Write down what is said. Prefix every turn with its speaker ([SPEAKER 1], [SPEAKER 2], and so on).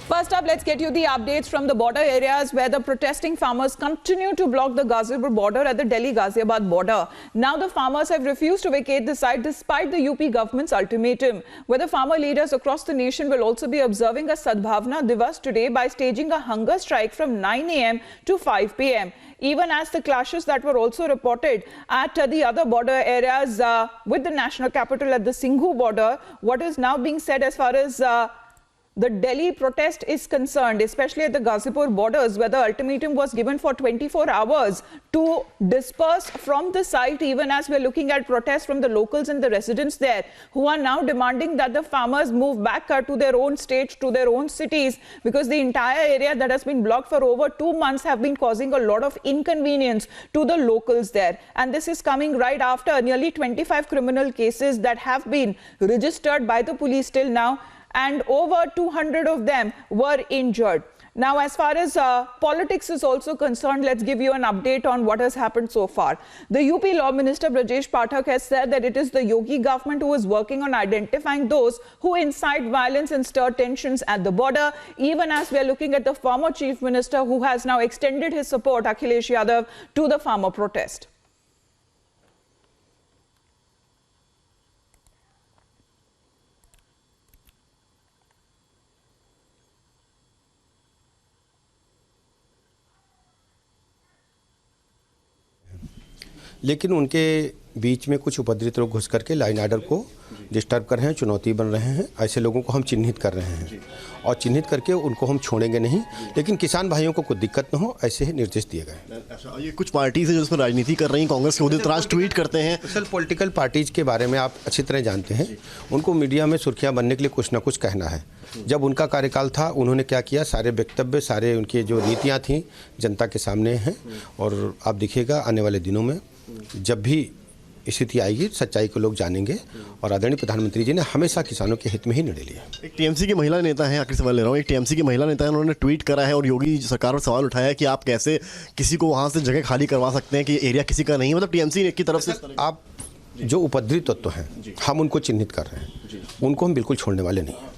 [SPEAKER 1] First up, let's get you the updates from the border areas where the protesting farmers continue to block the Ghazipur border at the Delhi-Ghaziabad border. Now the farmers have refused to vacate the site despite the UP government's ultimatum, where the farmer leaders across the nation will also be observing a Sadbhavna Divas today by staging a hunger strike from 9 a.m. to 5 p.m. Even as the clashes that were also reported at the other border areas with the national capital at the Singhu border, what is now being said as far as the Delhi protest is concerned, especially at the Ghazipur borders, where the ultimatum was given for 24 hours to disperse from the site, even as we're looking at protests from the locals and the residents there, who are now demanding that the farmers move back to their own states, to their own cities, because the entire area that has been blocked for over 2 months have been causing a lot of inconvenience to the locals there. And this is coming right after nearly 25 criminal cases that have been registered by the police till now, and over 200 of them were injured. Now, as far as politics is also concerned, let's give you an update on what has happened so far. The UP Law Minister Brajesh Pathak has said that it is the Yogi government who is working on identifying those who incite violence and stir tensions at the border, even as we are looking at the former Chief Minister who has now extended his support, Akhilesh Yadav, to the farmer protest.
[SPEAKER 2] लेकिन उनके बीच में कुछ उपद्रवित लोग घुस करके line order को disturb कर रहे हैं, चुनौती बन रहे हैं। ऐसे लोगों को हम चिन्हित कर रहे हैं और चिन्हित करके उनको हम छोड़ेंगे नहीं, लेकिन किसान भाइयों को कोई दिक्कत न हो, ऐसे ही निर्देश दिए गए।
[SPEAKER 3] अच्छा, ये कुछ पार्टीज है जो इसमें राजनीति कर रही हैं, कांग्रेस के उदित राज ट्वीट करते हैं।
[SPEAKER 2] असल पॉलिटिकल पार्टीज के बारे में आप अच्छी तरह जानते हैं, उनको मीडिया में सुर्खियाँ बनने के लिए कुछ ना कुछ कहना है। जब उनका कार्यकाल था, उन्होंने क्या किया, सारे वक्तव्य, सारे उनके जो नीतियाँ थीं जनता के सामने हैं, और आप देखिएगा आने वाले दिनों में जब भी स्थिति आएगी, सच्चाई को लोग जानेंगे। और आदरणीय प्रधानमंत्री जी ने हमेशा किसानों के हित में ही निर्णय लिया।
[SPEAKER 3] एक टीएमसी की महिला नेता हैं, आखिरी सवाल ले रहा हूँ, एक टीएमसी की महिला नेता है, उन्होंने ट्वीट करा है और योगी सरकार पर सवाल उठाया है कि आप कैसे किसी को वहाँ से जगह खाली करवा सकते हैं कि एरिया किसी का नहीं है। मतलब टीएमसी की तरफ से
[SPEAKER 2] आप जो उपद्रवित तत्व हैं, हम उनको चिन्हित कर रहे हैं, उनको हम बिल्कुल छोड़ने वाले नहीं हैं।